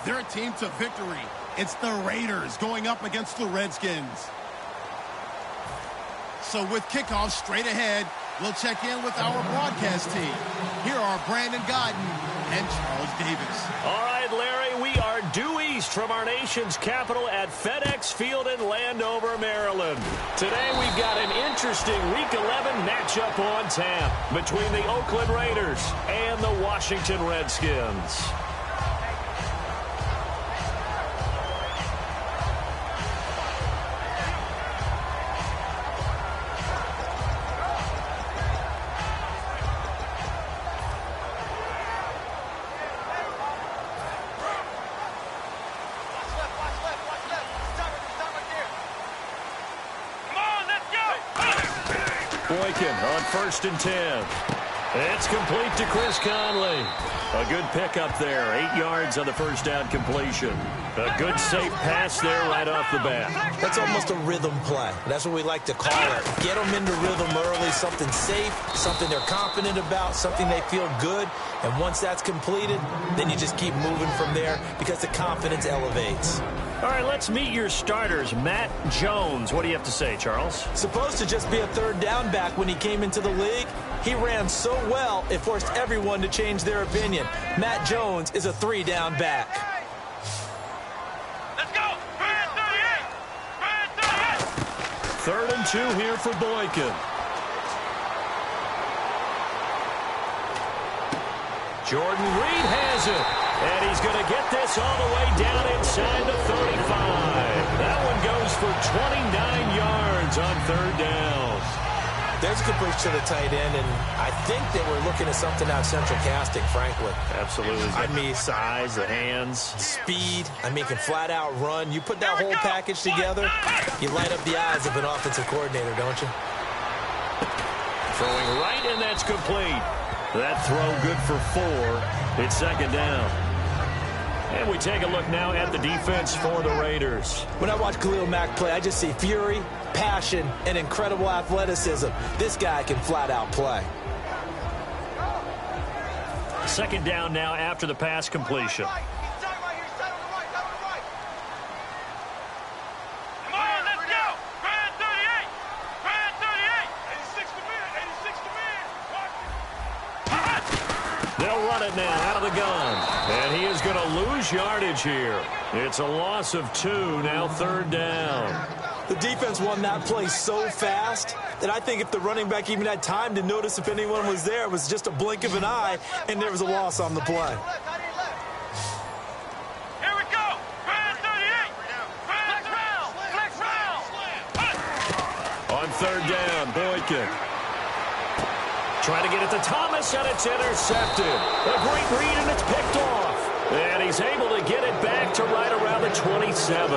their team to victory. It's the Raiders going up against the Redskins. So with kickoff straight ahead, we'll check in with our broadcast team. Here are Brandon Godden and Charles Davis. All right, Larry, we are due east from our nation's capital at FedEx Field in Landover, Maryland. Today we've got an interesting Week 11 matchup on tap between the Oakland Raiders and the Washington Redskins. Boykin on 1st and 10. It's complete to Chris Conley. A good pickup there. 8 yards on the first down completion. A good safe pass there right off the bat. That's almost a rhythm play. That's what we like to call it. Get them into rhythm early, something safe, something they're confident about, something they feel good. And once that's completed, then you just keep moving from there because the confidence elevates. All right, let's meet your starters. Matt Jones. What do you have to say, Charles? Supposed to just be a third down back when he came into the league. He ran so well, it forced everyone to change their opinion. Matt Jones is a 3-down back. Let's go! 3rd and 2 here for Boykin. Jordan Reed has it. And he's going to get this all the way down inside the 35. That one goes for 29 yards on 3rd down. There's a completion to the tight end, and I think they were looking at something out central casting, frankly. Absolutely. I mean, size, the hands. Speed. I mean, can flat out run. You put that whole package together, you light up the eyes of an offensive coordinator, don't you? Throwing right, and that's complete. That throw good for 4. It's 2nd down. And we take a look now at the defense for the Raiders. When I watch Khalil Mack play, I just see fury, passion, and incredible athleticism. This guy can flat out play. 2nd down now after the pass completion. They'll run it now out of the gun. And he is going to lose yardage here. It's a loss of 2, now 3rd down. The defense won that play so fast that I think if the running back even had time to notice if anyone was there, it was just a blink of an eye, and there was a loss on the play. Here we go! 38! Flex round! On 3rd down, Boykin. Trying to get it to Thomas, and it's intercepted. A great read, and it's picked off. And he's able to get it back to right around the 27.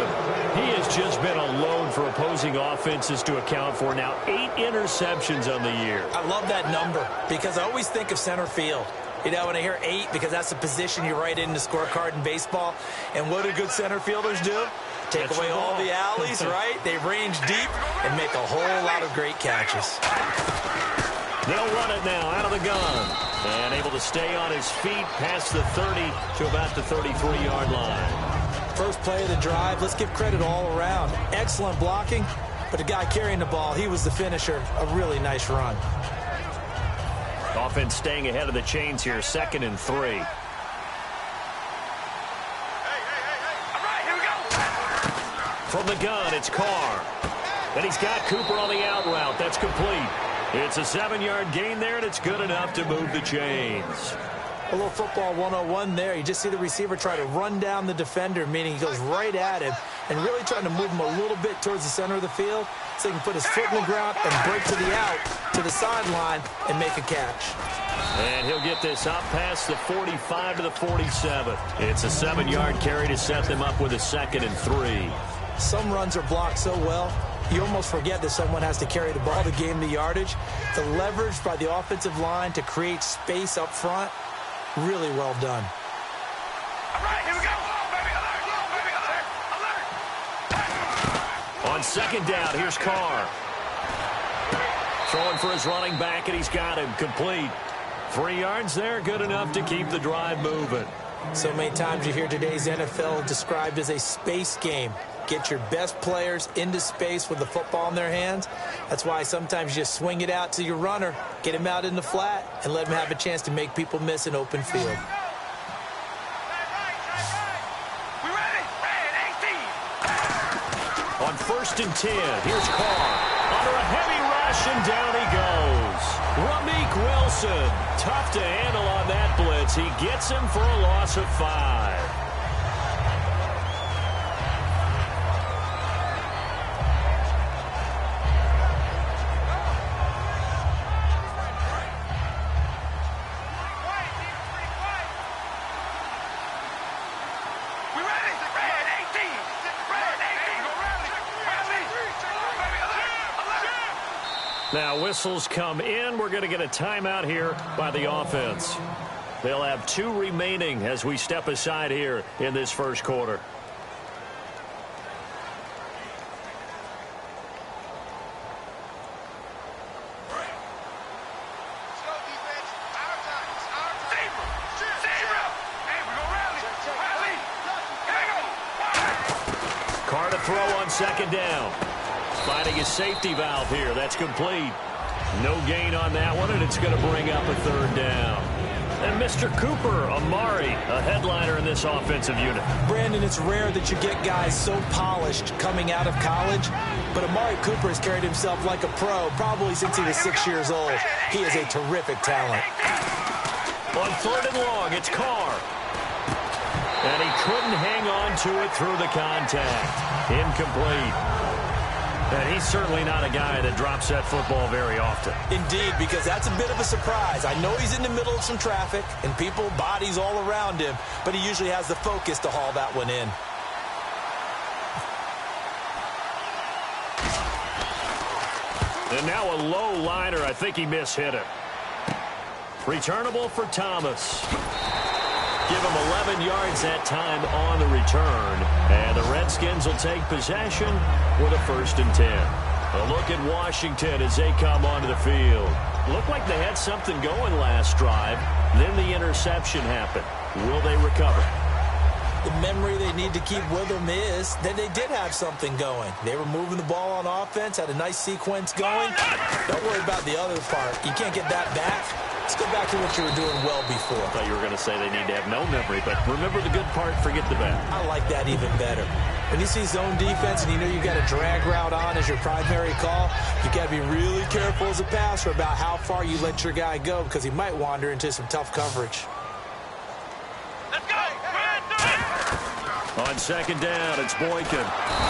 He has just been a load for opposing offenses to account for. Now 8 interceptions on the year. I love that number because I always think of center field. You know, when I hear 8, because that's the position you write in the scorecard in baseball. And what do good center fielders do? Take away all the alleys, right? They range deep and make a whole lot of great catches. They'll run it now out of the gun. And able to stay on his feet past the 30 to about the 33-yard line. First play of the drive, let's give credit all around. Excellent blocking, but the guy carrying the ball, he was the finisher. A really nice run. Offense staying ahead of the chains here, 2nd and 3. All right, here we go. From the gun, it's Carr. And he's got Cooper on the out route. That's complete. It's a 7-yard gain there, and it's good enough to move the chains. A little football 101 there. You just see the receiver try to run down the defender, meaning he goes right at him, and really trying to move him a little bit towards the center of the field so he can put his foot in the ground and break to the out, to the sideline, and make a catch. And he'll get this up past the 45 to the 47. It's a 7-yard carry to set them up with a 2nd and 3. Some runs are blocked so well, you almost forget that someone has to carry the ball to gain the yardage. The leverage by the offensive line to create space up front, really well done. All right, here we go. Baby alert. On 2nd down, here's Carr. Throwing for his running back, and he's got him complete. 3 yards there, good enough to keep the drive moving. So many times you hear today's NFL described as a space game. Get your best players into space with the football in their hands. That's why sometimes you just swing it out to your runner, get him out in the flat, and let him have a chance to make people miss an open field. On 1st and 10, here's Carr. Under a heavy rush, and down he goes. Ramik Wilson, tough to handle on that blitz. He gets him for a loss of 5. Now whistles come in. We're going to get a timeout here by the offense. They'll have 2 remaining as we step aside here in this first quarter. Carr to throw on 2nd down. Finding his safety valve here. That's complete. No gain on that one, and it's going to bring up a 3rd down. And Mr. Cooper Amari, a headliner in this offensive unit. Brandon, it's rare that you get guys so polished coming out of college, but Amari Cooper has carried himself like a pro probably since he was 6 years old. He is a terrific talent. On 3rd and long, it's Carr. And he couldn't hang on to it through the contact. Incomplete. And he's certainly not a guy that drops that football very often. Indeed, because that's a bit of a surprise. I know he's in the middle of some traffic and people, bodies all around him, but he usually has the focus to haul that one in. And now a low liner. I think he mishit it. Returnable for Thomas. Give him 11 yards that time on the return. And the Redskins will take possession with a 1st and 10. A look at Washington as they come onto the field. Looked like they had something going last drive. Then the interception happened. Will they recover? The memory they need to keep with them is that they did have something going. They were moving the ball on offense, had a nice sequence going. Don't worry about the other part. You can't get that back. Let's go back to what you were doing well before. I thought you were going to say they need to have no memory, but remember the good part, forget the bad. I like that even better. When you see zone defense and you know you've got a drag route on as your primary call, you got to be really careful as a passer about how far you let your guy go because he might wander into some tough coverage. Let's go! On 2nd down, it's Boykin.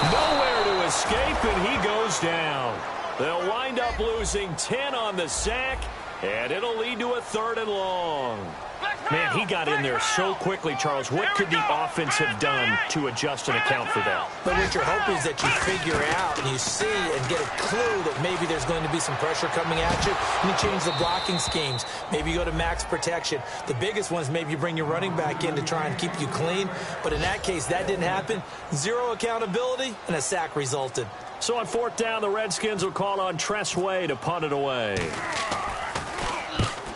Nowhere to escape, and he goes down. They'll wind up losing 10 on the sack, and it'll lead to a 3rd and long. Man, he got in there so quickly, Charles. What could the offense have done to adjust and account for that? But what you're hoping is that you figure out and you see and get a clue that maybe there's going to be some pressure coming at you, and you change the blocking schemes. Maybe you go to max protection. The biggest one is maybe you bring your running back in to try and keep you clean. But in that case, that didn't happen. 0 accountability, and a sack resulted. So on 4th down, the Redskins will call on Tress Way to punt it away.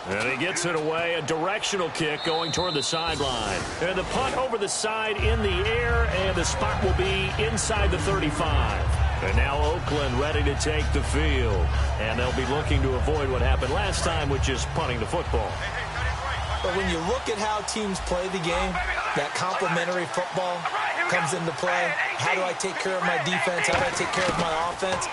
And he gets it away, a directional kick going toward the sideline. And the punt over the side in the air, and the spot will be inside the 35. And now Oakland ready to take the field. And they'll be looking to avoid what happened last time, which is punting the football. But when you look at how teams play the game, that complementary football comes into play. How do I take care of my defense? How do I take care of my offense?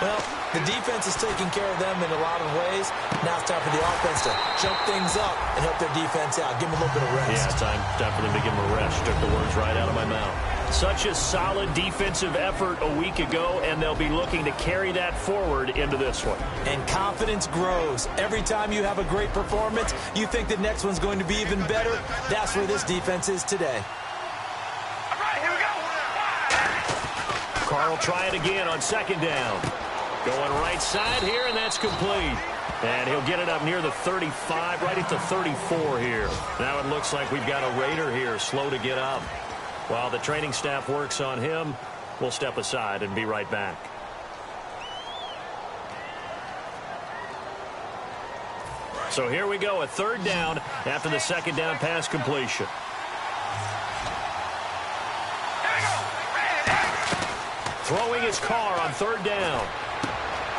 Well, the defense is taking care of them in a lot of ways. Now it's time for the offense to jump things up and help their defense out. Give them a little bit of rest. Yeah, time for them to give them a rest. Took the words right out of my mouth. Such a solid defensive effort a week ago, and they'll be looking to carry that forward into this one. And confidence grows. Every time you have a great performance, you think the next one's going to be even better. That's where this defense is today. All right, here we go. Carr will try it again on 2nd down. Going right side here, and that's complete. And he'll get it up near the 35, right at the 34 here. Now it looks like we've got a Raider here, slow to get up. While the training staff works on him, we'll step aside and be right back. So here we go, a 3rd down after the 2nd down pass completion. Throwing his car on third down.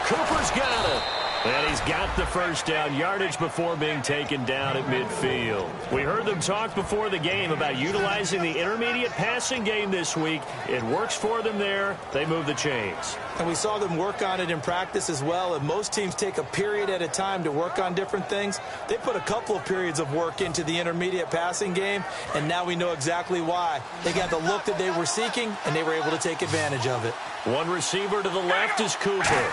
Cooper's got it. And he's got the first down yardage before being taken down at midfield. We heard them talk before the game about utilizing the intermediate passing game this week. It works for them there. They move the chains. And we saw them work on it in practice as well. And most teams take a period at a time to work on different things. They put a couple of periods of work into the intermediate passing game, and now we know exactly why. They got the look that they were seeking, and they were able to take advantage of it. One receiver to the left is Cooper.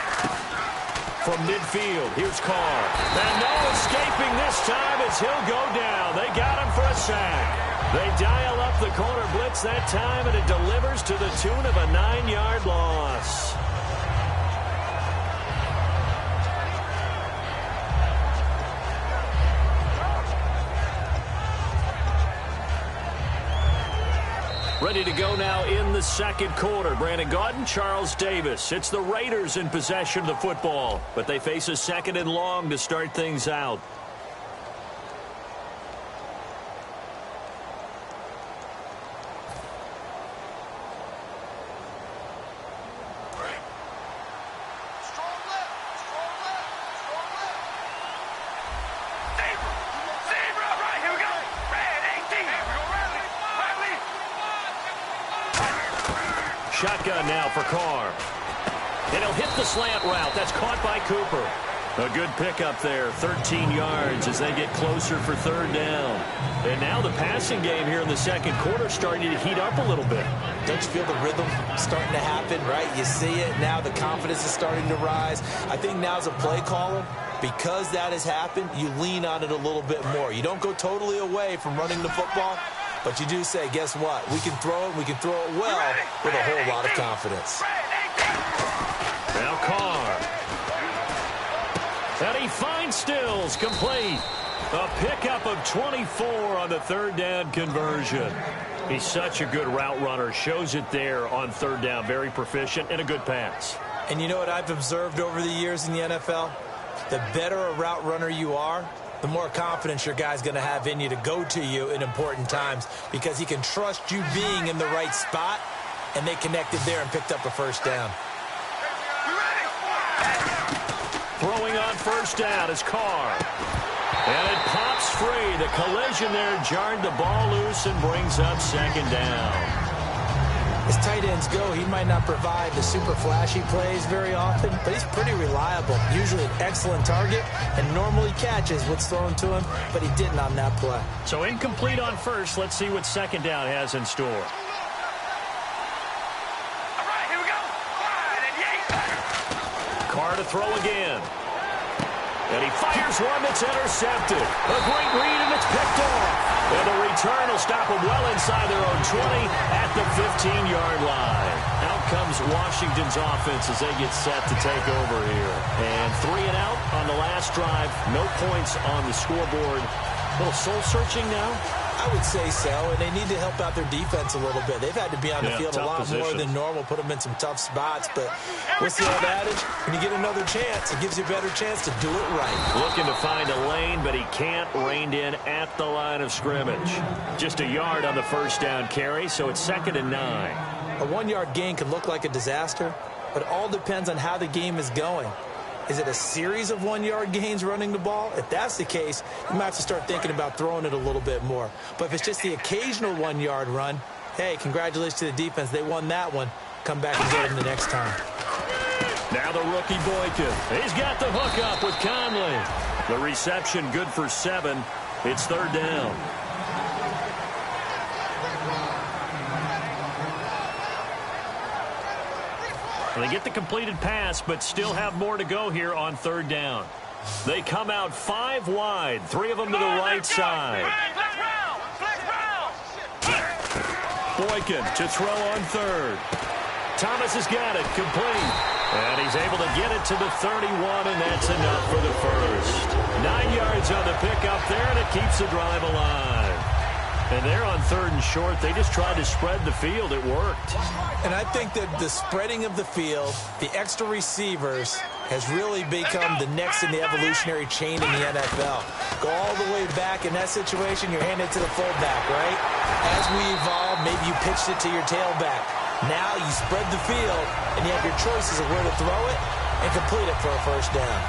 From midfield, here's Carr. And no escaping this time as he'll go down. They got him for a sack. They dial up the corner blitz that time, and it delivers to the tune of a 9-yard loss. Ready to go now in the second quarter. Brandon Gaudin, Charles Davis. It's the Raiders in possession of the football, but they face a second and long to start things out. Shotgun now for Carr. And he'll hit the slant route. That's caught by Cooper. A good pickup there. 13 yards as they get closer for third down. And now the passing game here in the second quarter starting to heat up a little bit. Don't you feel the rhythm starting to happen, right? You see it. Now the confidence is starting to rise. I think now as a play caller, because that has happened, you lean on it a little bit more. You don't go totally away from running the football, but you do say, guess what? We can throw it. We can throw it well with a whole lot of confidence. Now Carr. And he finds Stills complete. A pickup of 24 on the third down conversion. He's such a good route runner. Shows it there on third down. Very proficient and a good pass. And you know what I've observed over the years in the NFL? The better a route runner you are, the more confidence your guy's going to have in you to go to you in important times because he can trust you being in the right spot, and they connected there and picked up a first down. Throwing on first down is Carr. And it pops free. The collision there jarred the ball loose and brings up second down. As tight ends go, he might not provide the super flashy plays very often, but he's pretty reliable. Usually an excellent target and normally catches what's thrown to him, but he didn't on that play. So incomplete on first. Let's see what second down has in store. All right, here we go. Wide and yay. Carr to throw again. And he fires one that's intercepted. A great read, and it's picked off. And the return will stop them well inside their own 20 at the 15-yard line. Out comes Washington's offense as they get set to take over here. And 3 and out on the last drive. No points on the scoreboard. A little soul-searching now? I would say so, and they need to help out their defense a little bit. They've had to be on the field a lot more than normal, put them in some tough spots. But what's the old adage? When you get another chance, it gives you a better chance to do it right. Looking to find a lane, but he can't. Reined in at the line of scrimmage. Just a yard on the first down carry, so it's 2nd and 9. A 1-yard gain can look like a disaster, but it all depends on how the game is going. Is it a series of 1-yard gains running the ball? If that's the case, you might have to start thinking about throwing it a little bit more. But if it's just the occasional 1-yard run, hey, congratulations to the defense. They won that one. Come back and get them the next time. Now the rookie Boykin. He's got the hook up with Conley. The reception good for 7. It's 3rd down. They get the completed pass, but still have more to go here on 3rd down. They come out 5 wide, 3 of them to the right side. Boykin to throw on 3rd. Thomas has got it, complete. And he's able to get it to the 31, and that's enough for the first. 9 yards on the pickup there, and it keeps the drive alive. And they're on 3rd and short. They just tried to spread the field. It worked. And I think that the spreading of the field, the extra receivers, has really become the next in the evolutionary chain in the NFL. Go all the way back in that situation, you're handed to the fullback, right? As we evolve, maybe you pitched it to your tailback. Now you spread the field, and you have your choices of where to throw it and complete it for a first down.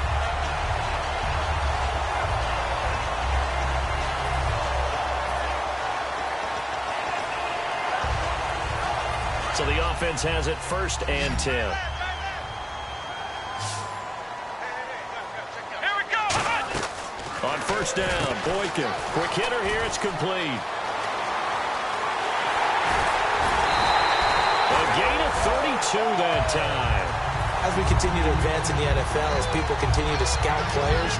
So the offense has it 1st and 10. Here we go. On 1st down, Boykin. Quick hitter here, it's complete. A gain of 32 that time. As we continue to advance in the NFL, as people continue to scout players.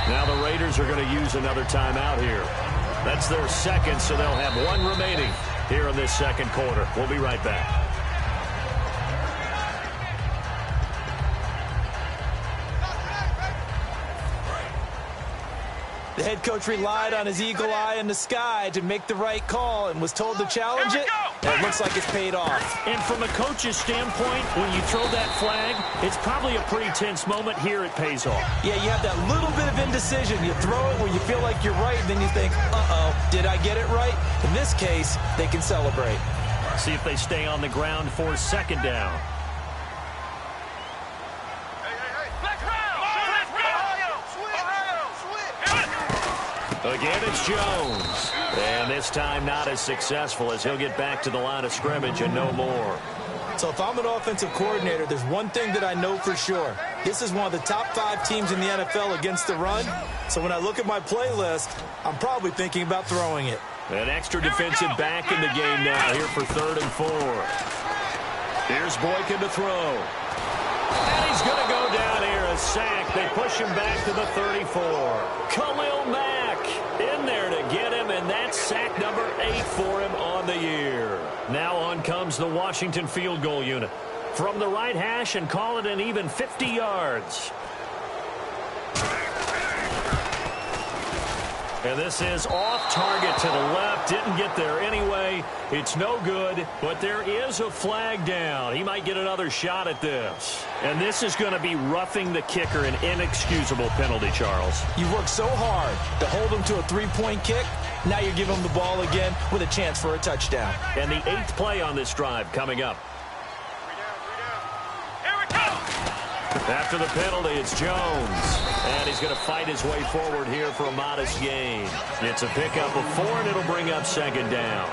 Now the Raiders are going to use another timeout here. That's their second, so they'll have one remaining here in this second quarter. We'll be right back. The head coach relied on his eagle eye in the sky to make the right call and was told to challenge it. And it looks like it's paid off. And from a coach's standpoint, when you throw that flag, it's probably a pretty tense moment. Here it pays off. Yeah, you have that little bit of indecision. You throw it where you feel like you're right, and then you think, uh-oh, did I get it right? In this case, they can celebrate. See if they stay on the ground for 2nd down. Again, it's Jones. And this time not as successful as he'll get back to the line of scrimmage and no more. So if I'm an offensive coordinator, there's one thing that I know for sure. This is one of the top 5 teams in the NFL against the run. So when I look at my playlist, I'm probably thinking about throwing it. An extra defensive back in the game now here for 3rd and 4. Here's Boykin to throw. And he's going to go down here, a sack. They push him back to the 34. Khalil Mack in there to get him, and that's sack number 8 for him on the year. Now on comes the Washington field goal unit. From the right hash and call it an even 50 yards. And this is off target to the left. Didn't get there anyway. It's no good, but there is a flag down. He might get another shot at this. And this is going to be roughing the kicker, an inexcusable penalty, Charles. You worked so hard to hold him to a 3-point kick. Now you give him the ball again with a chance for a touchdown. And the 8th play on this drive coming up. After the penalty, it's Jones. And he's going to fight his way forward here for a modest gain. It's a pickup of 4, and it'll bring up 2nd down.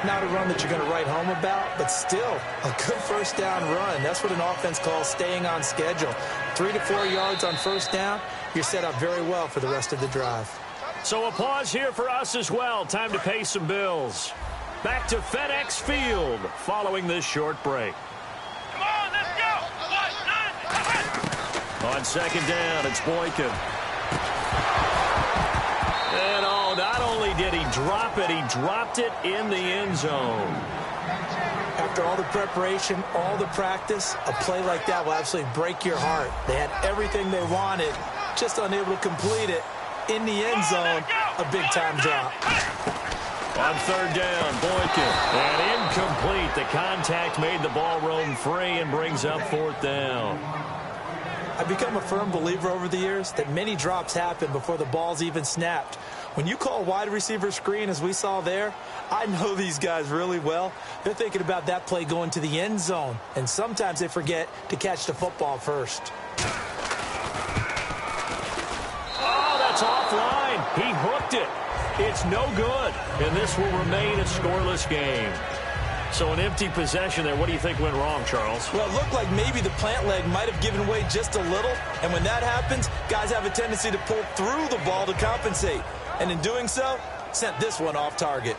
Not a run that you're going to write home about, but still a good first down run. That's what an offense calls staying on schedule. 3 to 4 yards on first down, you're set up very well for the rest of the drive. So a pause here for us as well. Time to pay some bills. Back to FedEx Field following this short break. Come on, let's go. On 2nd down, it's Boykin. And not only did he drop it, he dropped it in the end zone. After all the preparation, all the practice, a play like that will absolutely break your heart. They had everything they wanted, just unable to complete it. In the end zone, a big-time drop. On 3rd down, Boykin. And incomplete. The contact made the ball roam free and brings up 4th down. I've become a firm believer over the years that many drops happen before the ball's even snapped. When you call wide receiver screen, as we saw there, I know these guys really well. They're thinking about that play going to the end zone, and sometimes they forget to catch the football first. Oh, that's offline. He hooked it. It's no good, and this will remain a scoreless game. So an empty possession there. What do you think went wrong, Charles? Well, it looked like maybe the plant leg might have given way just a little. And when that happens, guys have a tendency to pull through the ball to compensate. And in doing so, sent this one off target.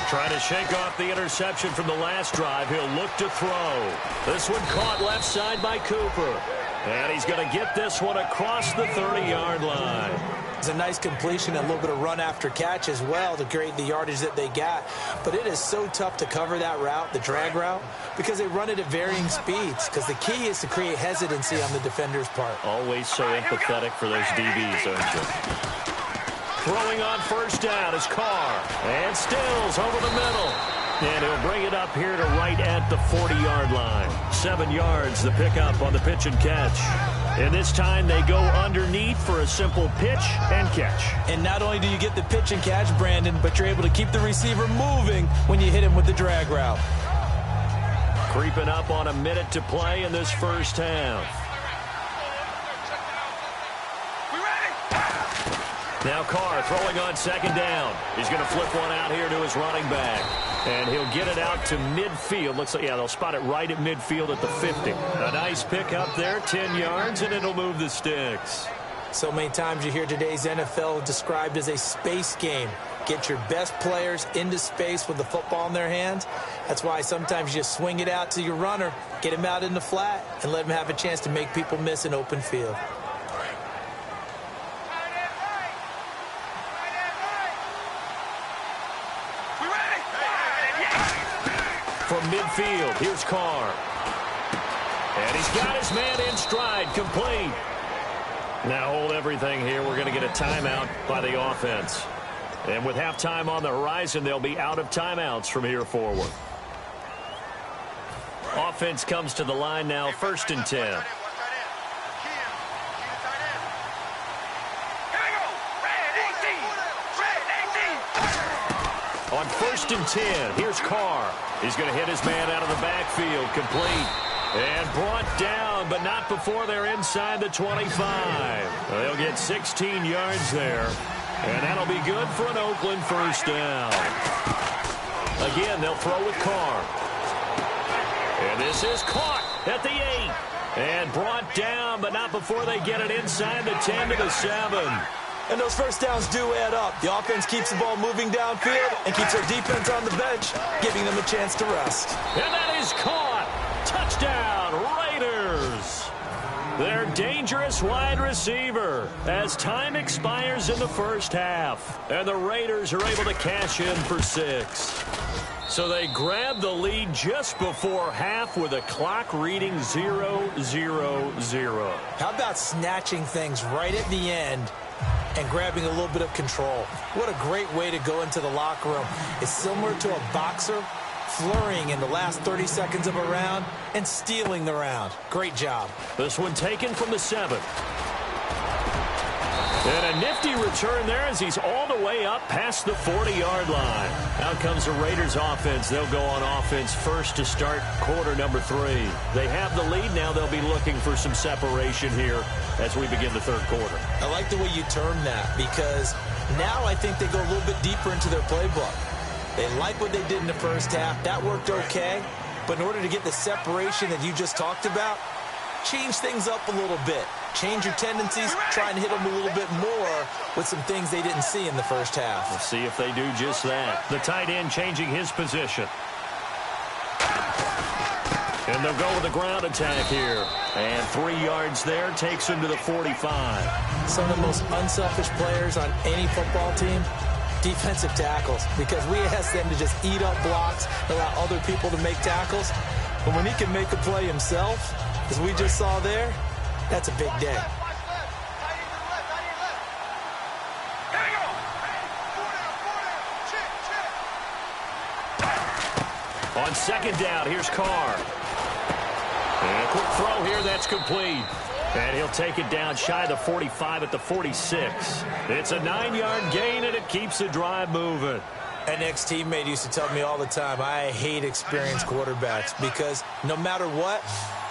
Trying to shake off the interception from the last drive. He'll look to throw. This one caught left side by Cooper. And he's going to get this one across the 30-yard line. It's a nice completion and a little bit of run after catch as well to create the yardage that they got. But it is so tough to cover that route, the drag route, because they run it at varying speeds. Because the key is to create hesitancy on the defender's part. Always so empathetic for those DBs, aren't you? Throwing on 1st down is Carr. And Stills over the middle. And he'll bring it up here to right at the 40-yard line. 7 yards, the pickup on the pitch and catch. And this time they go underneath for a simple pitch and catch. And not only do you get the pitch and catch, Brandon, but you're able to keep the receiver moving when you hit him with the drag route. Creeping up on a minute to play in this first half. Now Carr throwing on second down. He's going to flip one out here to his running back. And he'll get it out to midfield. Looks like, yeah, they'll spot it right at midfield at the 50. A nice pickup there, 10 yards, and it'll move the sticks. So many times you hear today's NFL described as a space game. Get your best players into space with the football in their hands. That's why sometimes you just swing it out to your runner, get him out in the flat, and let him have a chance to make people miss an open field. From midfield, here's Carr. And he's got his man in stride, complete. Now hold everything here. We're going to get a timeout by the offense. And with halftime on the horizon, they'll be out of timeouts from here forward. Offense comes to the line now, 1st and 10. On 1st and 10, here's Carr. He's going to hit his man out of the backfield, complete. And brought down, but not before they're inside the 25. They'll get 16 yards there. And that'll be good for an Oakland first down. Again, they'll throw with Carr. And this is caught at the 8. And brought down, but not before they get it inside the 10 to the 7. And those first downs do add up. The offense keeps the ball moving downfield and keeps their defense on the bench, giving them a chance to rest. And that is caught. Touchdown, Raiders. Their dangerous wide receiver as time expires in the first half. And the Raiders are able to cash in for 6. So they grab the lead just before half with a clock reading 0-0-0. How about snatching things right at the end and grabbing a little bit of control? What a great way to go into the locker room. It's similar to a boxer flurrying in the last 30 seconds of a round and stealing the round. Great job. This one taken from the 7. And a nifty return there as he's all the way up past the 40-yard line. Out comes the Raiders offense. They'll go on offense first to start quarter number 3. They have the lead now. They'll be looking for some separation here as we begin the third quarter. I like the way you term that because now I think they go a little bit deeper into their playbook. They like what they did in the first half. That worked okay. But in order to get the separation that you just talked about, change things up a little bit. Change your tendencies, try and hit them a little bit more with some things they didn't see in the first half. We'll see if they do just that. The tight end changing his position. And they'll go with the ground attack here. And 3 yards there takes him to the 45. Some of the most unselfish players on any football team, defensive tackles, because we ask them to just eat up blocks, allow other people to make tackles. But when he can make a play himself, as we just saw there, that's a big day. On second down, here's Carr. And a quick throw here, that's complete. And he'll take it down shy of the 45 at the 46. It's a 9-yard gain, and it keeps the drive moving. An ex-teammate used to tell me all the time, I hate experienced quarterbacks because no matter what,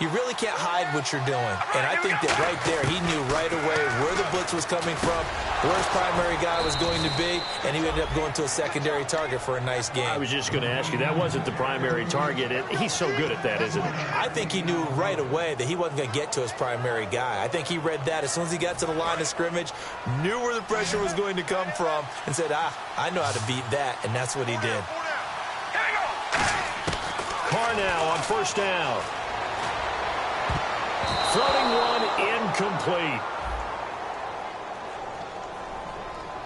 you really can't hide what you're doing. And I think that right there, he knew right away where the blitz was coming from, where his primary guy was going to be, and he ended up going to a secondary target for a nice game. I was just going to ask you, that wasn't the primary target. He's so good at that, isn't he? I think he knew right away that he wasn't going to get to his primary guy. I think he read that as soon as he got to the line of scrimmage, knew where the pressure was going to come from, and said, I know how to beat that, and that's what he did. Carr now on first down. Floating one incomplete.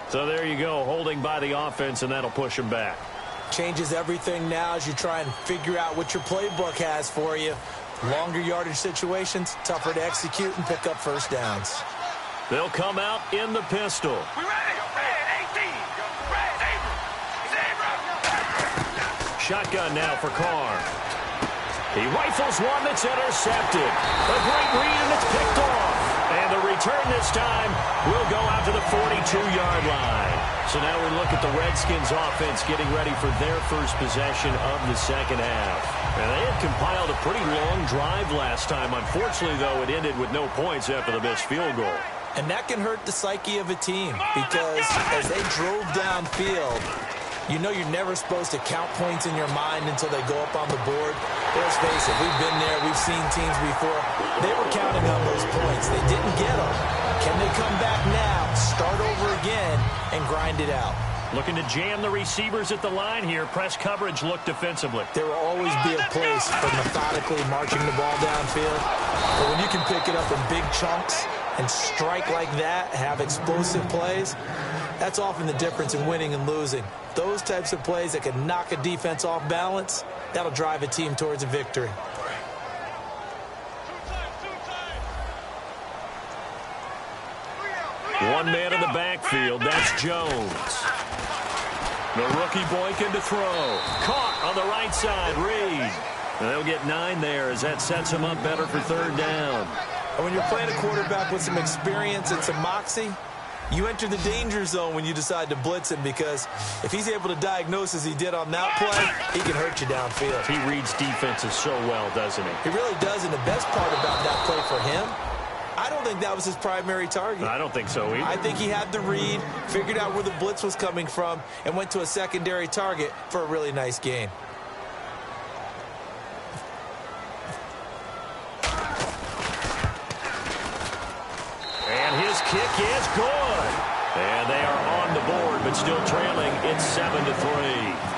So there you go, holding by the offense, and that'll push him back. Changes everything now as you try and figure out what your playbook has for you. Longer yardage situations, tougher to execute and pick up first downs. They'll come out in the pistol. We ready? Red 18. Red 8. shotgun now for Carr. He rifles one that's intercepted. A great read, and it's picked off. And the return this time will go out to the 42-yard line. So now we look at the Redskins offense getting ready for their first possession of the second half. And they had compiled a pretty long drive last time. Unfortunately, though, it ended with no points after the missed field goal. And that can hurt the psyche of a team because as they drove downfield, you know you're never supposed to count points in your mind until they go up on the board. Let's face it, we've been there. We've seen teams before. They were counting on those points. They didn't get them. Can they come back now, start over again, and grind it out? Looking to jam the receivers at the line here. Press coverage look defensively. There will always be a place for methodically marching the ball downfield. But when you can pick it up in big chunks and strike like that, have explosive plays, that's often the difference in winning and losing. Those types of plays that can knock a defense off balance, that'll drive a team towards a victory. One man in the backfield, that's Jones. The rookie Boykin to throw. Caught on the right side, Reed. And they'll get 9 there as that sets him up better for third down. And when you're playing a quarterback with some experience and some moxie, you enter the danger zone when you decide to blitz him because if he's able to diagnose as he did on that play, he can hurt you downfield. He reads defenses so well, doesn't he? He really does, and the best part about that play for him, I don't think that was his primary target. I don't think so either. I think he had the read, figured out where the blitz was coming from, and went to a secondary target for a really nice gain. And his kick is good. And they are on the board, but still trailing. It's 7-3.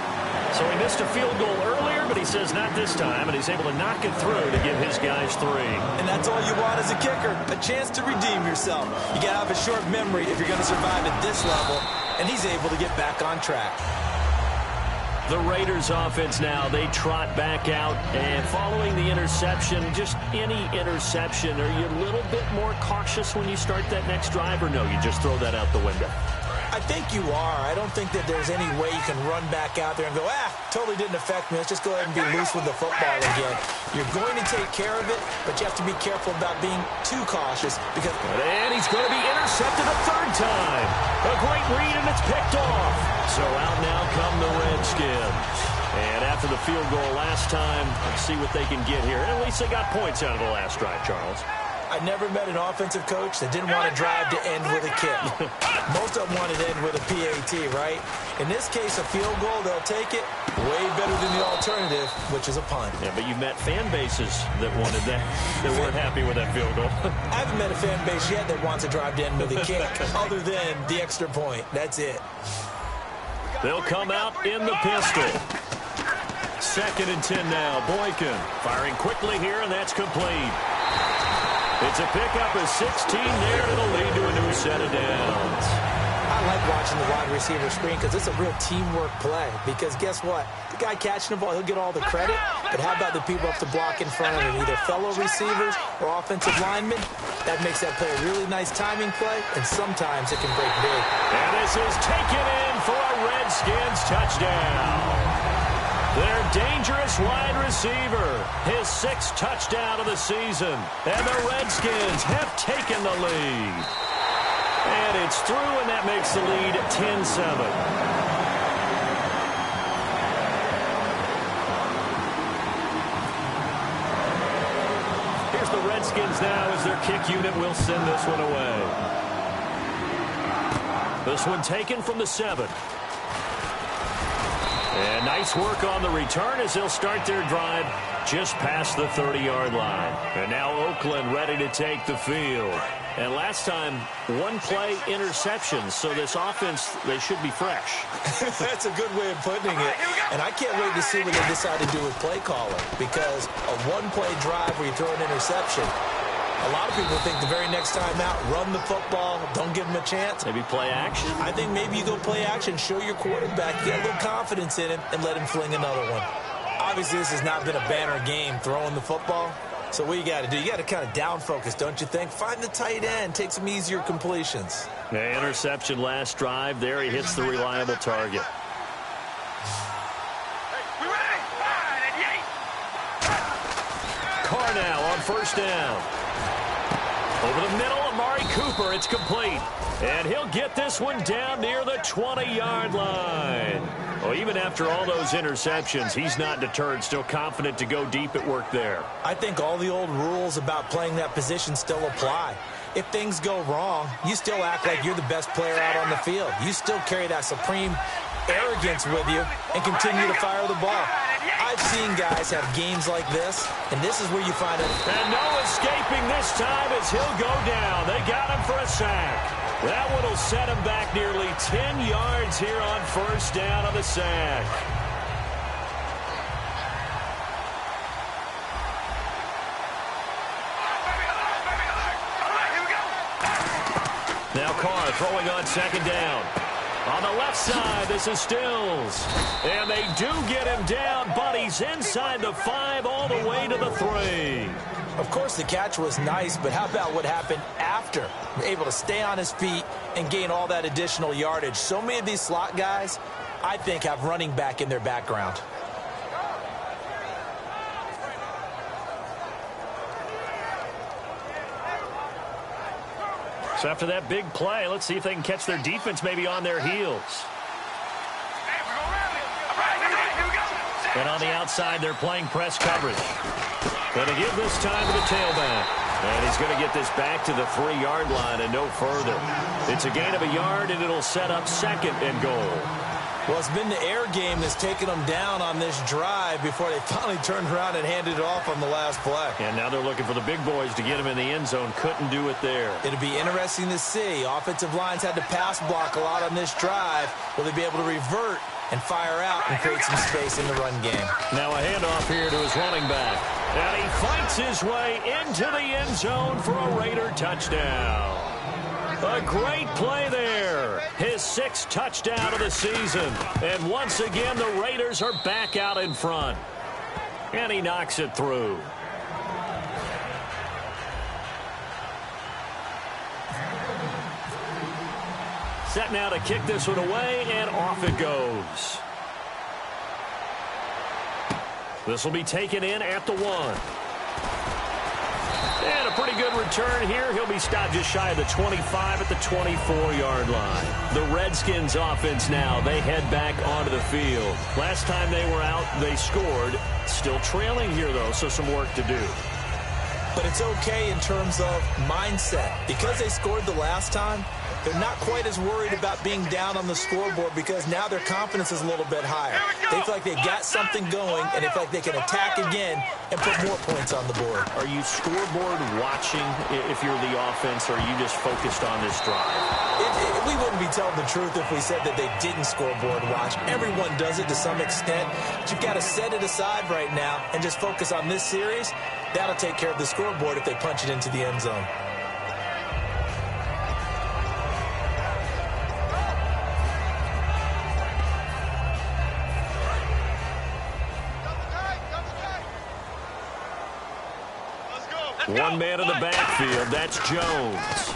So he missed a field goal earlier, but he says not this time, and he's able to knock it through to give his guys 3. And that's all you want as a kicker, a chance to redeem yourself. You got to have a short memory if you're going to survive at this level, and he's able to get back on track. The Raiders offense now, they trot back out, and following the interception, just any interception, are you a little bit more cautious when you start that next drive, or no, you just throw that out the window? I think you are. I don't think that there's any way you can run back out there and go, totally didn't affect me. Let's just go ahead and be loose with the football again. You're going to take care of it, but you have to be careful about being too cautious because... And he's going to be intercepted a third time. A great read, and it's picked off. So out now come the Redskins. And after the field goal last time, let's see what they can get here. And at least they got points out of the last drive, Charles. I never met an offensive coach that didn't want to drive to end with a kick. Most of them wanted to end with a PAT, right? In this case, a field goal, they'll take it way better than the alternative, which is a punt. Yeah, but you've met fan bases that wanted that, that weren't happy with that field goal. I haven't met a fan base yet that wants to drive to end with a kick, other than the extra point. That's it. They'll come out in the pistol. 2nd and 10 now. Boykin firing quickly here, and that's complete. It's a pickup of 16 there. It'll lead to a new set of downs. I like watching the wide receiver screen because it's a real teamwork play. Because guess what? The guy catching the ball, he'll get all the credit. But how about the people up the block in front of him? Either fellow receivers or offensive linemen. That makes that play a really nice timing play, and sometimes it can break big. And this is taken in for a Redskins touchdown. Their dangerous wide receiver, his 6th touchdown of the season. And the Redskins have taken the lead. And it's through, and that makes the lead 10-7. Here's the Redskins now as their kick unit will send this one away. This one taken from the 7. And nice work on the return as they'll start their drive just past the 30-yard line. And now Oakland ready to take the field. And last time, 1-play interception. So this offense, they should be fresh. That's a good way of putting it. And I can't wait to see what they decide to do with play calling. Because a 1-play drive where you throw an interception, a lot of people think the very next time out, run the football, don't give him a chance. Maybe play action? I think maybe you go play action, show your quarterback, get a little confidence in him, and let him fling another one. Obviously, this has not been a banner game throwing the football. So what you got to do, you got to kind of down focus, don't you think? Find the tight end, take some easier completions. Yeah, interception last drive. There he hits the reliable target. Hey, we ready? Carr now on first down. Over the middle, Amari Cooper. It's complete. And he'll get this one down near the 20-yard line. Well, even after all those interceptions, he's not deterred, still confident to go deep at work there. I think all the old rules about playing that position still apply. If things go wrong, you still act like you're the best player out on the field. You still carry that supreme arrogance with you and continue to fire the ball. I've seen guys have games like this, and this is where you find it. And no escaping this time as he'll go down. They got him for a sack. That one will set him back nearly 10 yards here on first down on the sack. Now Carr throwing on second down. On the left side, this is Stills. And they do get him down, but he's inside the 5 all the way to the 3. Of course, the catch was nice, but how about what happened after? Able to stay on his feet and gain all that additional yardage. So many of these slot guys, I think, have running back in their background. So after that big play, let's see if they can catch their defense maybe on their heels. And on the outside, they're playing press coverage. Going to give this time to the tailback. And he's going to get this back to the 3-yard line and no further. It's a gain of a yard, and it'll set up second and goal. Well, it's been the air game that's taken them down on this drive before they finally turned around and handed it off on the last play. And now they're looking for the big boys to get him in the end zone. Couldn't do it there. It'll be interesting to see. Offensive lines had to pass block a lot on this drive. Will they be able to revert and fire out and create some space in the run game? Now a handoff here to his running back. And he fights his way into the end zone for a Raider touchdown. A great play there. His 6th touchdown of the season. And once again, the Raiders are back out in front. And he knocks it through. Set now to kick this one away, and off it goes. This will be taken in at the 1. And a pretty good return here. He'll be stopped just shy of the 25 at the 24-yard line. The Redskins offense now, they head back onto the field. Last time they were out, they scored. Still trailing here, though, so some work to do. But it's okay in terms of mindset. Because they scored the last time, they're not quite as worried about being down on the scoreboard because now their confidence is a little bit higher. They feel like they've got something going, and they feel like they can attack again and put more points on the board. Are you scoreboard watching if you're the offense, or are you just focused on this drive? We wouldn't be telling the truth if we said that they didn't scoreboard watch. Everyone does it to some extent. But you've got to set it aside right now and just focus on this series. That'll take care of the scoreboard if they punch it into the end zone. One man in the backfield, that's Jones.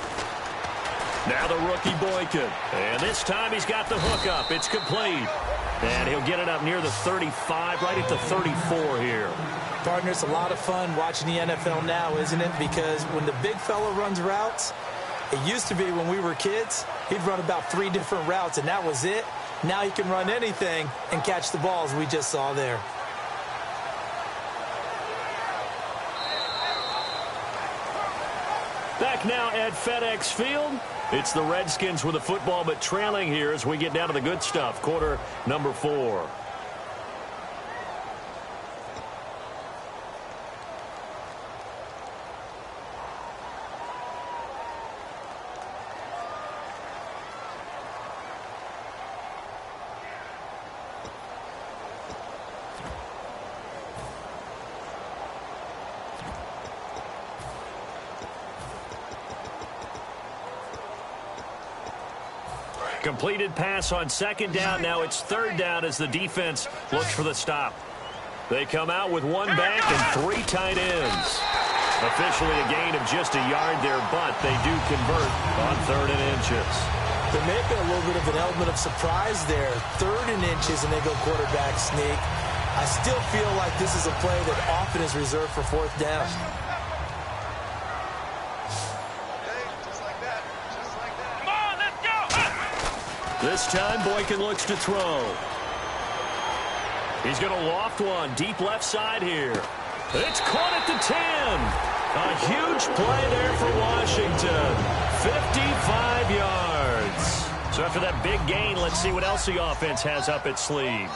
Now the rookie Boykin. And this time he's got the hook up. It's complete. And he'll get it up near the 35, right at the 34 here. Partner, it's a lot of fun watching the NFL now, isn't it? Because when the big fella runs routes, it used to be when we were kids, he'd run about 3 different routes, and that was it. Now he can run anything and catch the balls we just saw there. Back now at FedEx Field. It's the Redskins with the football, but trailing here as we get down to the good stuff. Quarter number 4. Completed pass on second down. Now it's third down as the defense looks for the stop. They come out with 1 back and 3 tight ends. Officially a gain of just a yard there, but they do convert on 3rd and inches. There may have been a little bit of an element of surprise there. 3rd and inches, and they go quarterback sneak. I still feel like this is a play that often is reserved for fourth down. Come on, let's go. This time, Boykin looks to throw. He's going to loft one deep left side here. It's caught at the 10. A huge play there for Washington. 55 yards. So after that big gain, let's see what else the offense has up its sleeve.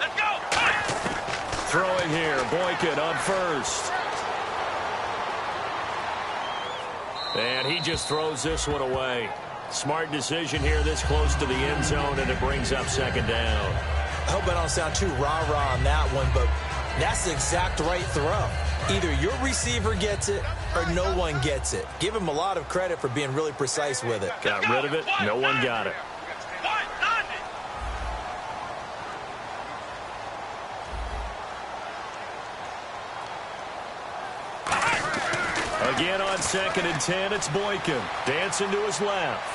Let's go. Throwing here, Boykin on first. And he just throws this one away. Smart decision here this close to the end zone, and it brings up second down. I hope I don't sound too rah-rah on that one, but that's the exact right throw. Either your receiver gets it or no one gets it. Give him a lot of credit for being really precise with it. Got rid of it. No one got it. Again on 2nd and 10, it's Boykin. Dancing to his left.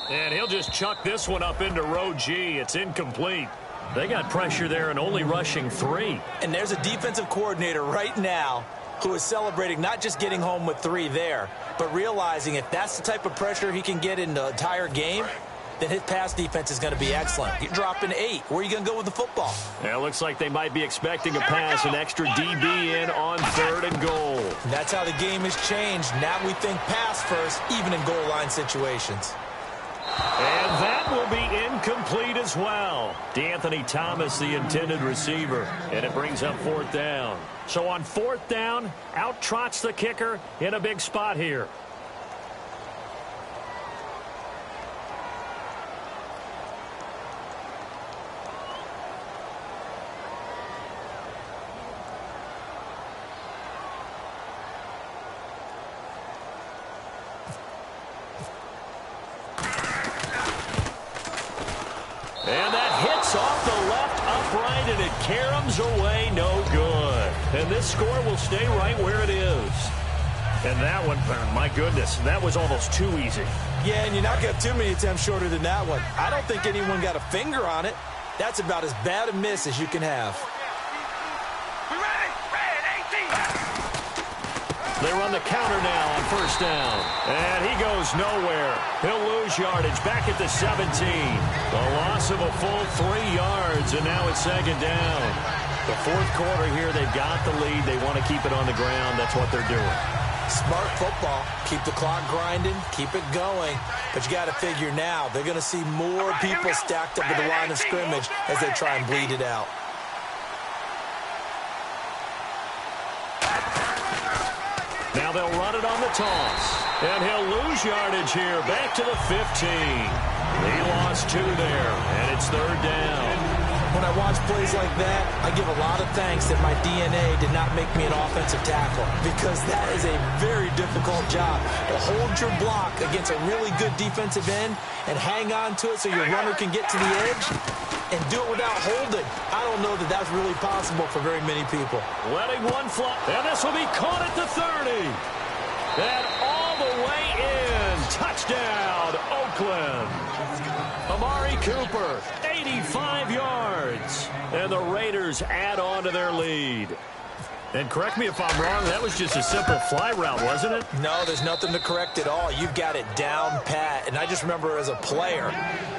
And he'll just chuck this one up into row G. It's incomplete. They got pressure there and only rushing 3. And there's a defensive coordinator right now who is celebrating not just getting home with 3 there, but realizing if that's the type of pressure he can get in the entire game, then his pass defense is going to be excellent. You're dropping 8. Where are you going to go with the football? Yeah, it looks like they might be expecting a pass, an extra DB in on 3rd and goal. And that's how the game has changed. Now we think pass first, even in goal line situations. And that will be incomplete as well. D'Anthony Thomas, the intended receiver. And it brings up 4th down. So on 4th down, out trots the kicker in a big spot here. And that hits off the left upright, and it caroms away, no good. And this score will stay right where it is. And that one, my goodness, that was almost too easy. Yeah, and you're not going to have too many attempts shorter than that one. I don't think anyone got a finger on it. That's about as bad a miss as you can have. We ready? Red 18. They run the counter now on 1st down. And he goes nowhere. He'll lose yardage back at the 17. A loss of a full 3 yards, and now it's 2nd down. The 4th quarter here, they've got the lead. They want to keep it on the ground. That's what they're doing. Smart football. Keep the clock grinding. Keep it going. But you got to figure now, they're going to see more people stacked up at the line of scrimmage as they try and bleed it out. Now they'll run it on the toss. And he'll lose yardage here. Back to the 15. He lost 2 there, and it's 3rd down. When I watch plays like that, I give a lot of thanks that my DNA did not make me an offensive tackle, because that is a very difficult job to hold your block against a really good defensive end and hang on to it so your runner can get to the edge and do it without holding. I don't know that that's really possible for very many people. Letting one fly, and this will be caught at the 30. And all the way in. Touchdown, Oakland. Amari Cooper, 85 yards. And the Raiders add on to their lead. And correct me if I'm wrong, that was just a simple fly route, wasn't it? No, there's nothing to correct at all. You've got it down pat. And I just remember as a player,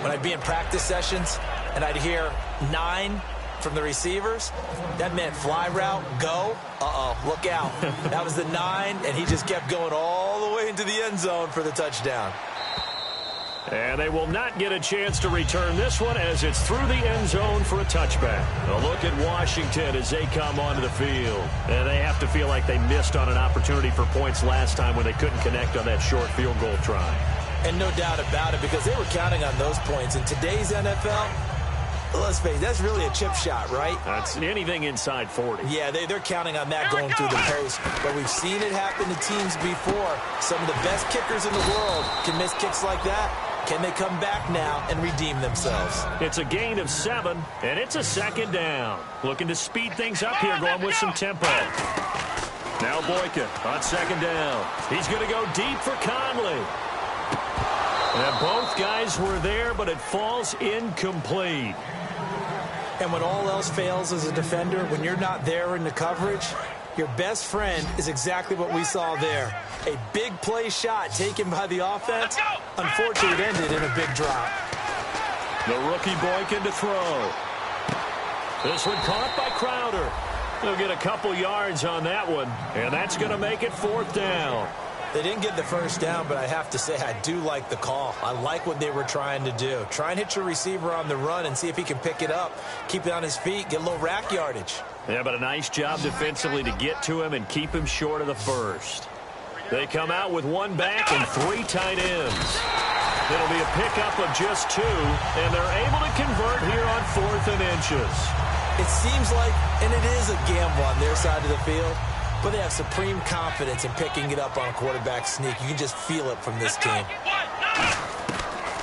when I'd be in practice sessions and I'd hear 9 from the receivers, that meant fly route, go. Uh-oh, look out. That was the 9, and he just kept going all the way into the end zone for the touchdown. And they will not get a chance to return this one as it's through the end zone for a touchback. A look at Washington as they come onto the field. And they have to feel like they missed on an opportunity for points last time when they couldn't connect on that short field goal try. And no doubt about it, because they were counting on those points. In today's NFL, let's face it, that's really a chip shot, right? That's anything inside 40. Yeah, they're counting on that going through the post. But we've seen it happen to teams before. Some of the best kickers in the world can miss kicks like that. Can they come back now and redeem themselves? It's a gain of 7, and it's a 2nd down. Looking to speed things up here, going with some tempo. Now Boykin on 2nd down. He's going to go deep for Conley. And both guys were there, but it falls incomplete. And when all else fails as a defender, when you're not there in the coverage, your best friend is exactly what we saw there. A big play shot taken by the offense. Unfortunately, it ended in a big drop. The rookie Boykin to throw. This one caught by Crowder. He'll get a couple yards on that one, and that's going to make it 4th down. They didn't get the first down, but I have to say I do like the call. I like what they were trying to do. Try and hit your receiver on the run and see if he can pick it up, keep it on his feet, get a little rack yardage. Yeah, but a nice job defensively to get to him and keep him short of the first. They come out with 1 back and 3 tight ends. It'll be a pickup of just 2, and they're able to convert here on 4th and inches. It seems like, and it is a gamble on their side of the field, but they have supreme confidence in picking it up on a quarterback sneak. You can just feel it from this team.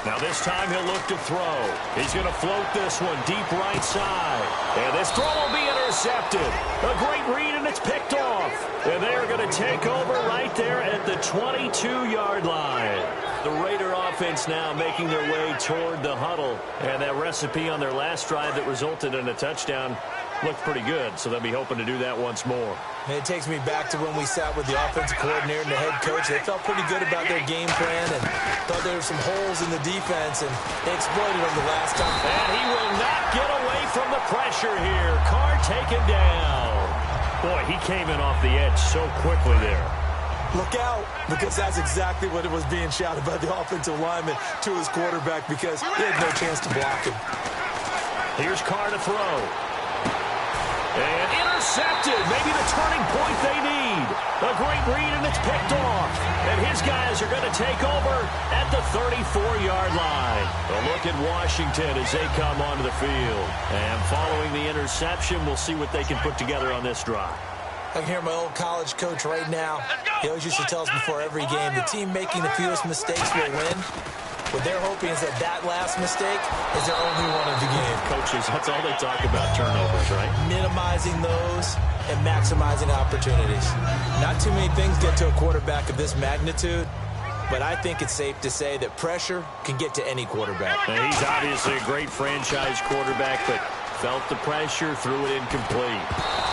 Now this time he'll look to throw. He's going to float this one deep right side. And this throw will be intercepted. A great read, and it's picked off. And they're going to take over right there at the 22-yard line. The Raider offense now making their way toward the huddle. And that recipe on their last drive that resulted in a touchdown looked pretty good, so they'll be hoping to do that once more. And it takes me back to when we sat with the offensive coordinator and the head coach. They felt pretty good about their game plan and thought there were some holes in the defense, and they exploited them the last time. And he will not get away from the pressure here. Carr taken down. Boy, he came in off the edge so quickly there. Look out, because that's exactly what it was being shouted by the offensive lineman to his quarterback, because he had no chance to block him. Here's Carr to throw. And intercepted. Maybe the turning point they need. A great read, and it's picked off. And his guys are going to take over at the 34-yard line. A look at Washington as they come onto the field. And following the interception, we'll see what they can put together on this drive. I can hear my old college coach right now. He always used to tell us before every game, the team making the fewest mistakes will win. What they're hoping is that last mistake is their only one of the game. Coaches, that's all they talk about, turnovers, right? Minimizing those and maximizing opportunities. Not too many things get to a quarterback of this magnitude, but I think it's safe to say that pressure can get to any quarterback. Now, he's obviously a great franchise quarterback, but felt the pressure, threw it incomplete.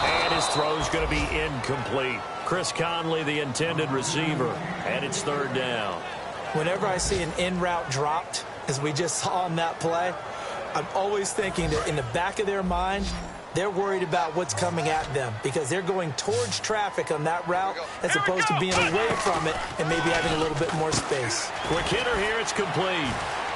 And his throw's going to be incomplete. Chris Conley, the intended receiver, and it's 3rd down. Whenever I see an in-route dropped, as we just saw on that play, I'm always thinking that in the back of their mind, they're worried about what's coming at them because they're going towards traffic on that route as opposed to being away from it and maybe having a little bit more space. Quick hitter here, it's complete.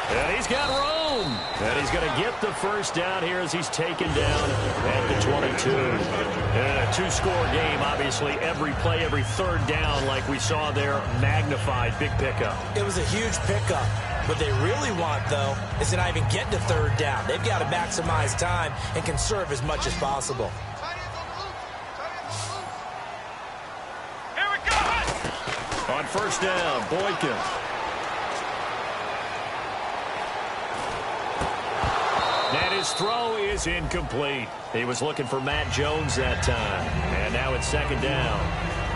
And he's got room. And he's going to get the first down here as he's taken down at the 22. And a 2-score game, obviously. Every play, every 3rd down, like we saw there, magnified. Big pickup. It was a huge pickup. What they really want, though, is to not even get to 3rd down. They've got to maximize time and conserve as much as possible. Here we go. On 1st down, Boykin. And his throw is incomplete. He was looking for Matt Jones that time. And now it's 2nd down.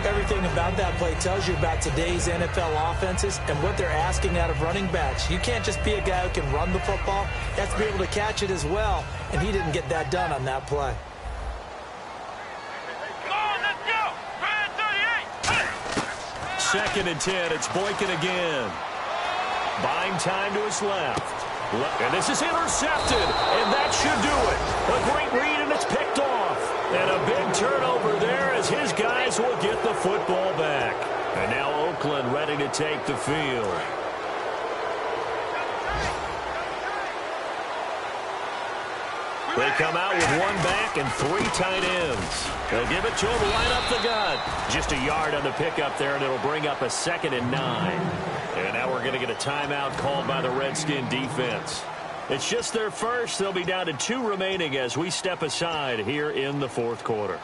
Everything about that play tells you about today's NFL offenses and what they're asking out of running backs. You can't just be a guy who can run the football. You have to be able to catch it as well. And he didn't get that done on that play. Come on, let's go. Red 38. 2nd and 10. It's Boykin again. Buying time to his left. And this is intercepted, and that should do it. A great read, and it's picked off. And a big turnover there as his guys will get the football back. And now Oakland ready to take the field. They come out with 1 back and 3 tight ends. They'll give it to him right up the gut. Just a yard on the pickup there, and it'll bring up a 2nd and 9. And now we're going to get a timeout called by the Redskin defense. It's just their first. They'll be down to 2 remaining as we step aside here in the 4th quarter.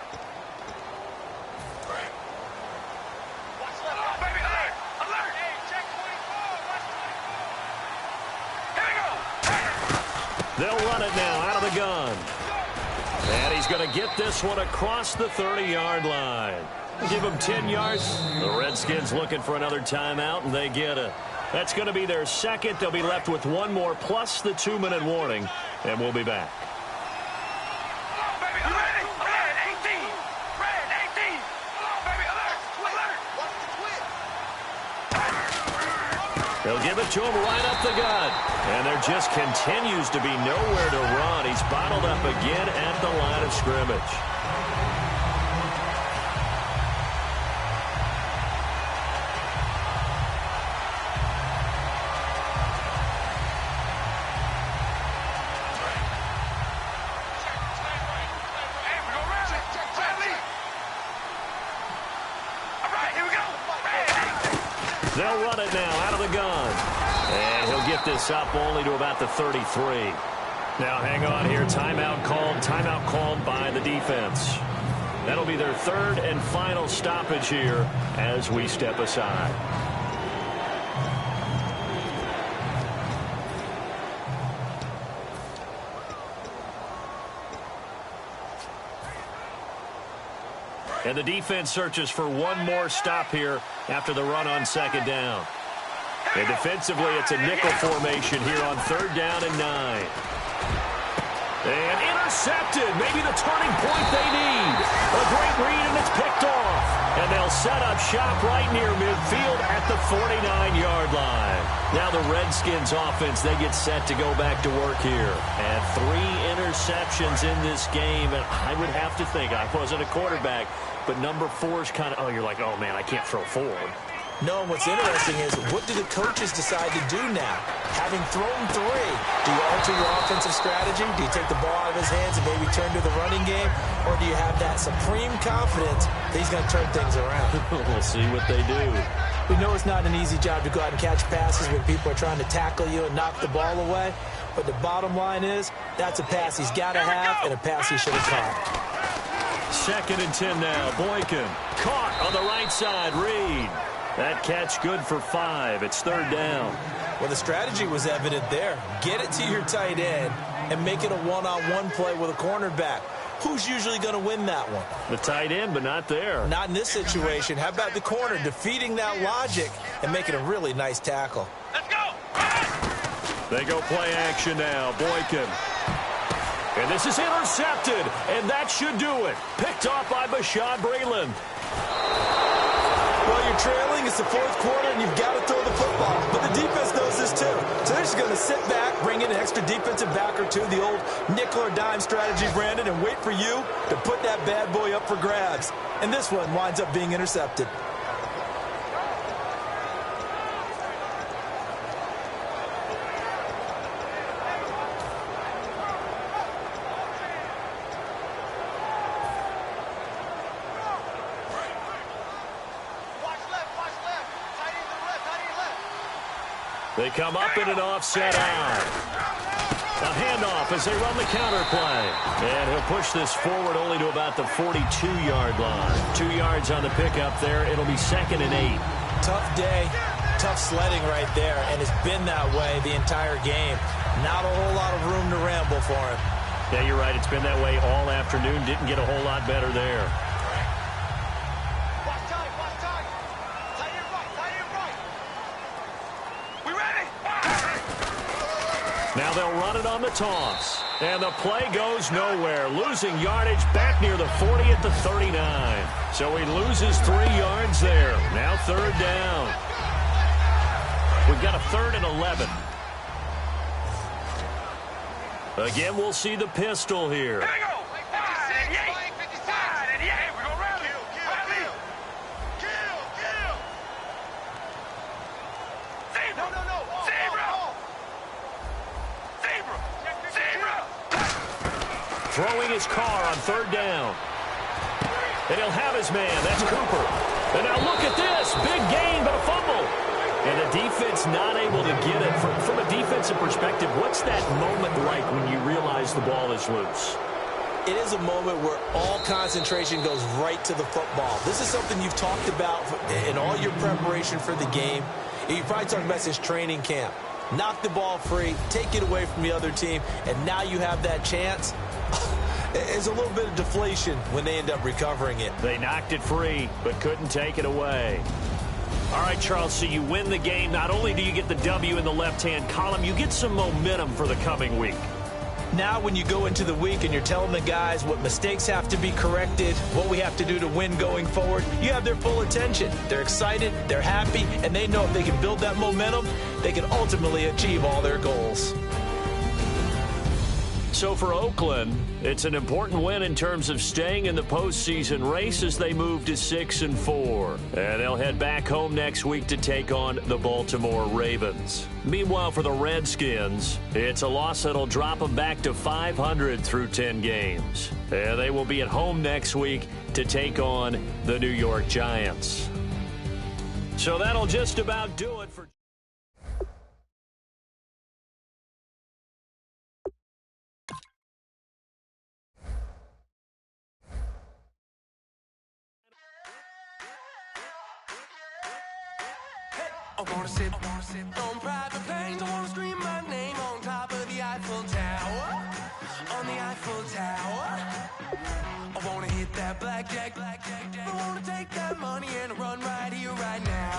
They'll run it now out of the gun. And he's going to get this one across the 30-yard line. Give him 10 yards. The Redskins looking for another timeout, and they get it. That's going to be their second. They'll be left with one more plus the 2-minute warning, and we'll be back. They'll give it to him right up the gut. And there just continues to be nowhere to run. He's bottled up again at the line of scrimmage. They'll run it now out of the gun. And he'll get this up only to about the 33. Now hang on here. Timeout called by the defense. That'll be their third and final stoppage here as we step aside. And the defense searches for one more stop here after the run on second down. And defensively, it's a nickel formation here on 3rd down and 9. And intercepted. Maybe the turning point they need. A great read, and it's picked off. And they'll set up shop right near midfield at the 49-yard line. Now the Redskins offense, they get set to go back to work here. And 3 interceptions in this game. And I would have to think, I wasn't a quarterback, but number 4 is kind of, you're like, oh, man, I can't throw 4. No, and what's interesting is, what do the coaches decide to do now? Having thrown 3, do you alter your offensive strategy? Do you take the ball out of his hands and maybe turn to the running game? Or do you have that supreme confidence that he's going to turn things around? We'll see what they do. We know it's not an easy job to go out and catch passes when people are trying to tackle you and knock the ball away. But the bottom line is, that's a pass he's got to have and a pass he should have caught. 2nd and 10 now. Boykin caught on the right side. Reed. That catch good for 5. It's 3rd down. Well, the strategy was evident there. Get it to your tight end and make it a one-on-one play with a cornerback. Who's usually going to win that one? The tight end, but not there. Not in this situation. How about the corner defeating that logic and making a really nice tackle? Let's go! They go play action now. Boykin. And this is intercepted, and that should do it. Picked off by Bashaud Breeland. Well, you're trailing. It's the 4th quarter, and you've got to throw the football. But the defense knows this, too. So they're just going to sit back, bring in an extra defensive back or two, the old nickel or dime strategy, Brandon, and wait for you to put that bad boy up for grabs. And this one winds up being intercepted. They come up in an offset eye. A handoff as they run the counter play. And he'll push this forward only to about the 42-yard line. 2 yards on the pickup there. It'll be 2nd and 8. Tough day, tough sledding right there, and it's been that way the entire game. Not a whole lot of room to ramble for him. Yeah, you're right. It's been that way all afternoon. Didn't get a whole lot better there. Now they'll run it on the toss. And the play goes nowhere. Losing yardage back near the 40 at the 39. So he loses 3 yards there. Now 3rd down. We've got a 3rd and 11. Again, we'll see the pistol here. Here we go. 5 and 8. 5 and 8. We're going to rally. Throwing his car on 3rd down. And he'll have his man. That's Cooper. And now look at this. Big gain, but a fumble. And the defense not able to get it. From a defensive perspective, what's that moment like when you realize the ball is loose? It is a moment where all concentration goes right to the football. This is something you've talked about in all your preparation for the game. You probably talked about since training camp. Knock the ball free, take it away from the other team, and now you have that chance. There's a little bit of deflation when they end up recovering it. They knocked it free, but couldn't take it away. All right, Charles, so you win the game. Not only do you get the W in the left-hand column, you get some momentum for the coming week. Now when you go into the week and you're telling the guys what mistakes have to be corrected, what we have to do to win going forward, you have their full attention. They're excited, they're happy, and they know if they can build that momentum, they can ultimately achieve all their goals. So for Oakland, it's an important win in terms of staying in the postseason race as they move to 6-4. And they'll head back home next week to take on the Baltimore Ravens. Meanwhile, for the Redskins, it's a loss that'll drop them back to 500 through 10 games. And they will be at home next week to take on the New York Giants. So that'll just about do it for... I wanna sip on private planes. I wanna scream my name on top of the Eiffel Tower. On the Eiffel Tower. I wanna hit that blackjack. I wanna take that money and run right here, right now.